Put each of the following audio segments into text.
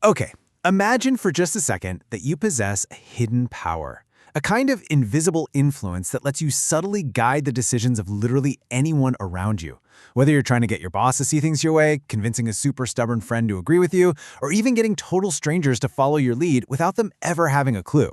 Okay, imagine for just a second that you possess a hidden power, a kind of invisible influence that lets you subtly guide the decisions of literally anyone around you. Whether you're trying to get your boss to see things your way, convincing a super stubborn friend to agree with you, or even getting total strangers to follow your lead without them ever having a clue.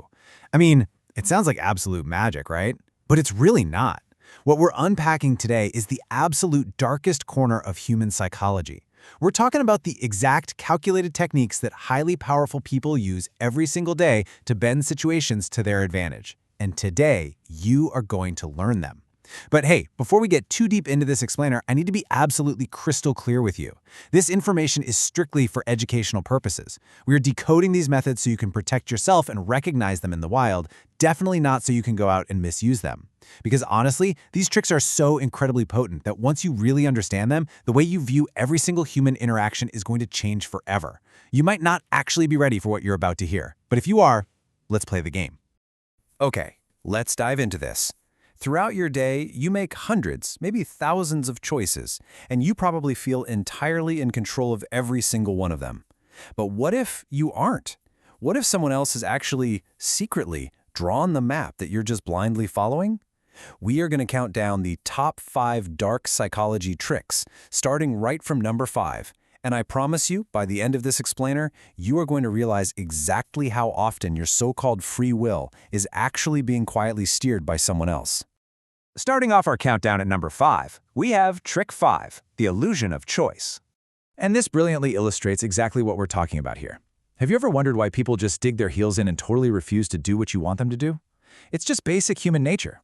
I mean, it sounds like absolute magic, right? But it's really not. What we're unpacking today is the absolute darkest corner of human psychology. We're talking about the exact calculated techniques that highly powerful people use every single day to bend situations to their advantage. And today, you are going to learn them. But hey, before we get too deep into this explainer, I need to be absolutely crystal clear with you. This information is strictly for educational purposes. We are decoding these methods so you can protect yourself and recognize them in the wild, definitely not so you can go out and misuse them. Because honestly, these tricks are so incredibly potent that once you really understand them, the way you view every single human interaction is going to change forever. You might not actually be ready for what you're about to hear, but if you are, let's play the game. Okay, let's dive into this. Throughout your day, you make hundreds, maybe thousands of choices, and you probably feel entirely in control of every single one of them. But what if you aren't? What if someone else has actually, secretly, drawn the map that you're just blindly following? We are going to count down the top 5 dark psychology tricks, starting right from number 5. And I promise you, by the end of this explainer, you are going to realize exactly how often your so-called free will is actually being quietly steered by someone else. Starting off our countdown at number 5, we have Trick 5, the illusion of choice. And this brilliantly illustrates exactly what we're talking about here. Have you ever wondered why people just dig their heels in and totally refuse to do what you want them to do? It's just basic human nature.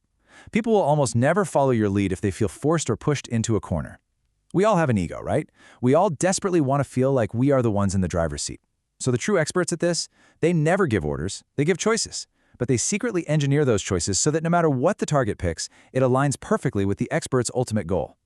People will almost never follow your lead if they feel forced or pushed into a corner. We all have an ego, right? We all desperately want to feel like we are the ones in the driver's seat. So the true experts at this, they never give orders, they give choices. But they secretly engineer those choices so that no matter what the target picks, it aligns perfectly with the expert's ultimate goal.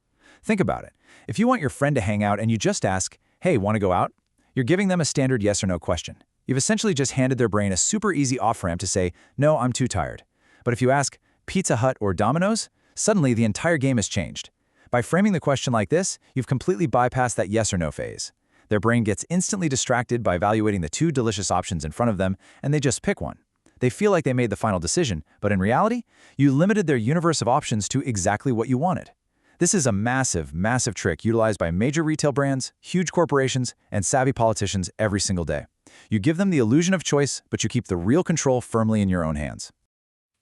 Think about it. If you want your friend to hang out and you just ask, "Hey, want to go out?" You're giving them a standard yes or no question. You've essentially just handed their brain a super easy off-ramp to say, "No, I'm too tired." But if you ask, "Pizza Hut or Domino's?" suddenly the entire game has changed. By framing the question like this, you've completely bypassed that yes or no phase. Their brain gets instantly distracted by evaluating the 2 delicious options in front of them, and they just pick one. They feel like they made the final decision, but in reality, you limited their universe of options to exactly what you wanted. This is a massive, massive trick utilized by major retail brands, huge corporations, and savvy politicians every single day. You give them the illusion of choice, but you keep the real control firmly in your own hands.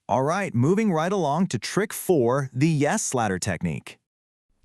All right, moving right along to Trick 4, the yes ladder technique.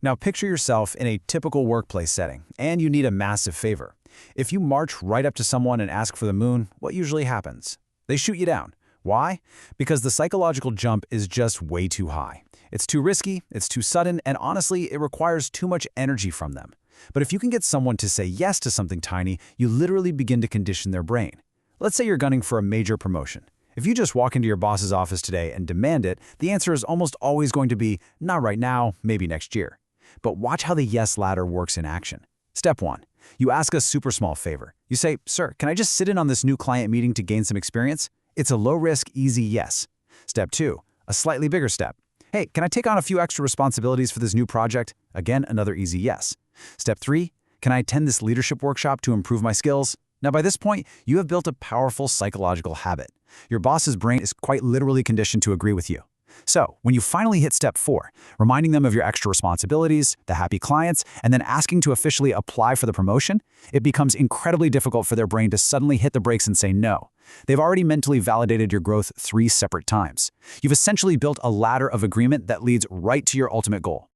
Now picture yourself in a typical workplace setting, and you need a massive favor. If you march right up to someone and ask for the moon, what usually happens? They shoot you down. Why? Because the psychological jump is just way too high. It's too risky, it's too sudden, and honestly, it requires too much energy from them. But if you can get someone to say yes to something tiny, you literally begin to condition their brain. Let's say you're gunning for a major promotion. If you just walk into your boss's office today and demand it, the answer is almost always going to be, not right now, maybe next year. But watch how the yes ladder works in action. Step 1. You ask a super small favor. You say, "Sir, can I just sit in on this new client meeting to gain some experience?" It's a low-risk, easy yes. Step 2. A slightly bigger step. "Hey, can I take on a few extra responsibilities for this new project?" Again, another easy yes. Step 3. Can I attend this leadership workshop to improve my skills? Now, by this point, you have built a powerful psychological habit. Your boss's brain is quite literally conditioned to agree with you. So, when you finally hit step 4, reminding them of your extra responsibilities, the happy clients, and then asking to officially apply for the promotion, it becomes incredibly difficult for their brain to suddenly hit the brakes and say no. They've already mentally validated your growth 3 separate times. You've essentially built a ladder of agreement that leads right to your ultimate goal.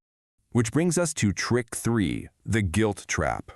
Which brings us to Trick 3, the guilt trap.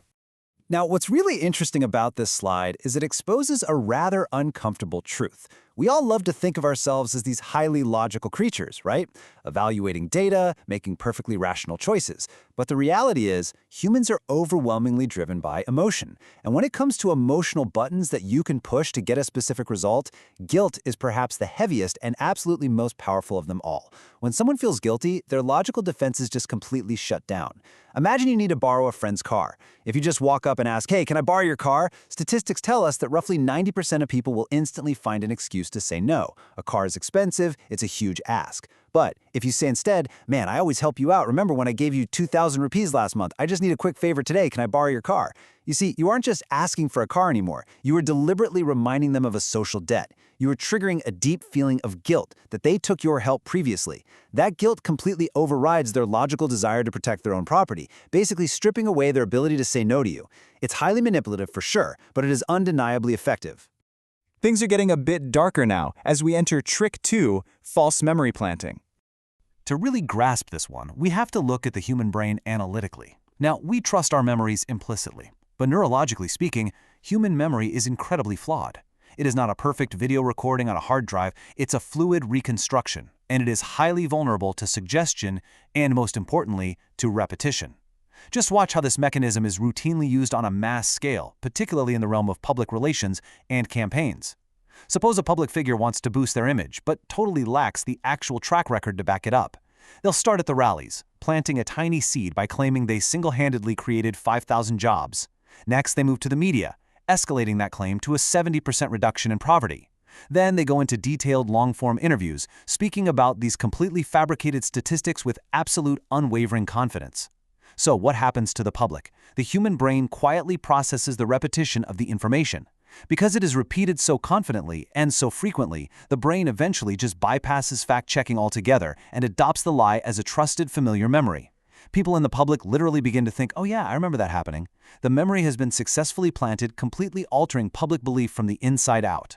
Now, what's really interesting about this slide is it exposes a rather uncomfortable truth. We all love to think of ourselves as these highly logical creatures, right? Evaluating data, making perfectly rational choices. But the reality is, humans are overwhelmingly driven by emotion. And when it comes to emotional buttons that you can push to get a specific result, guilt is perhaps the heaviest and absolutely most powerful of them all. When someone feels guilty, their logical defenses just completely shut down. Imagine you need to borrow a friend's car. If you just walk up and ask, "Hey, can I borrow your car?" Statistics tell us that roughly 90% of people will instantly find an excuse excuse to say no. A car is expensive, it's a huge ask. But if you say instead, man, I always help you out. Remember when I gave you 2,000 rupees last month? I just need a quick favor today. Can I borrow your car? You see, you aren't just asking for a car anymore. You are deliberately reminding them of a social debt. You are triggering a deep feeling of guilt that they took your help previously. That guilt completely overrides their logical desire to protect their own property, basically stripping away their ability to say no to you. It's highly manipulative for sure, but it is undeniably effective. Things are getting a bit darker now as we enter trick 2, false memory planting. To really grasp this one, we have to look at the human brain analytically. Now, we trust our memories implicitly, but neurologically speaking, human memory is incredibly flawed. It is not a perfect video recording on a hard drive, it's a fluid reconstruction, and it is highly vulnerable to suggestion and, most importantly, to repetition. Just watch how this mechanism is routinely used on a mass scale, particularly in the realm of public relations and campaigns. Suppose a public figure wants to boost their image, but totally lacks the actual track record to back it up. They'll start at the rallies, planting a tiny seed by claiming they single-handedly created 5,000 jobs. Next, they move to the media, escalating that claim to a 70% reduction in poverty. Then they go into detailed long-form interviews, speaking about these completely fabricated statistics with absolute unwavering confidence. So what happens to the public? The human brain quietly processes the repetition of the information. Because it is repeated so confidently and so frequently, the brain eventually just bypasses fact-checking altogether and adopts the lie as a trusted, familiar memory. People in the public literally begin to think, oh yeah, I remember that happening. The memory has been successfully planted, completely altering public belief from the inside out.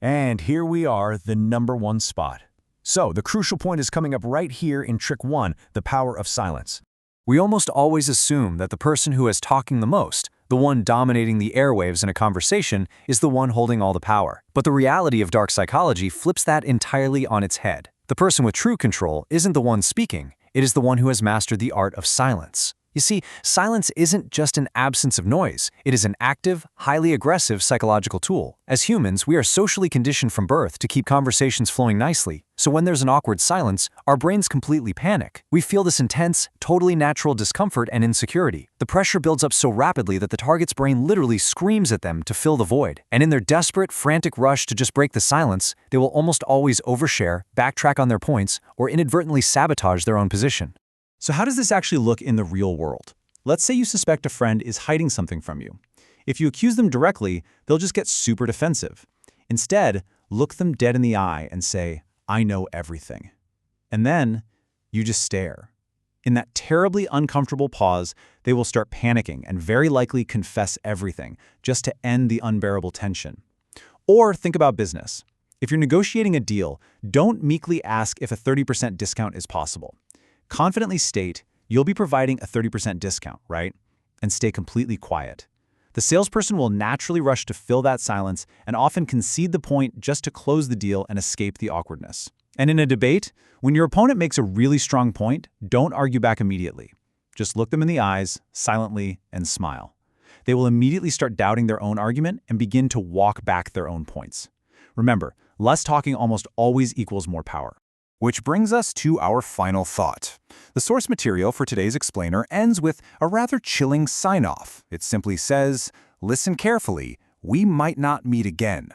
And here we are, the #1 spot. So, the crucial point is coming up right here in trick 1, the power of silence. We almost always assume that the person who is talking the most, the one dominating the airwaves in a conversation, is the one holding all the power. But the reality of dark psychology flips that entirely on its head. The person with true control isn't the one speaking, it is the one who has mastered the art of silence. You see, silence isn't just an absence of noise. It is an active, highly aggressive psychological tool. As humans, we are socially conditioned from birth to keep conversations flowing nicely. So when there's an awkward silence, our brains completely panic. We feel this intense, totally natural discomfort and insecurity. The pressure builds up so rapidly that the target's brain literally screams at them to fill the void. And in their desperate, frantic rush to just break the silence, they will almost always overshare, backtrack on their points, or inadvertently sabotage their own position. So how does this actually look in the real world? Let's say you suspect a friend is hiding something from you. If you accuse them directly, they'll just get super defensive. Instead, look them dead in the eye and say, I know everything. And then you just stare. In that terribly uncomfortable pause, they will start panicking and very likely confess everything, just to end the unbearable tension. Or think about business. If you're negotiating a deal, don't meekly ask if a 30% discount is possible. Confidently state, you'll be providing a 30% discount, right? And stay completely quiet. The salesperson will naturally rush to fill that silence and often concede the point just to close the deal and escape the awkwardness. And in a debate, when your opponent makes a really strong point, don't argue back immediately. Just look them in the eyes, silently, and smile. They will immediately start doubting their own argument and begin to walk back their own points. Remember, less talking almost always equals more power. Which brings us to our final thought. The source material for today's explainer ends with a rather chilling sign-off. It simply says, listen carefully, we might not meet again.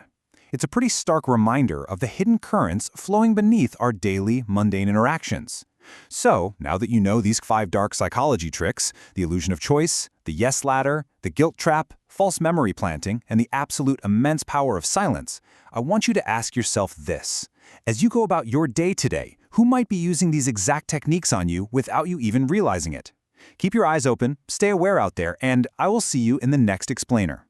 It's a pretty stark reminder of the hidden currents flowing beneath our daily, mundane interactions. So, now that you know these 5 dark psychology tricks, the illusion of choice, the yes ladder, the guilt trap, false memory planting, and the absolute immense power of silence, I want you to ask yourself this. As you go about your day today, who might be using these exact techniques on you without you even realizing it? Keep your eyes open, stay aware out there, and I will see you in the next explainer.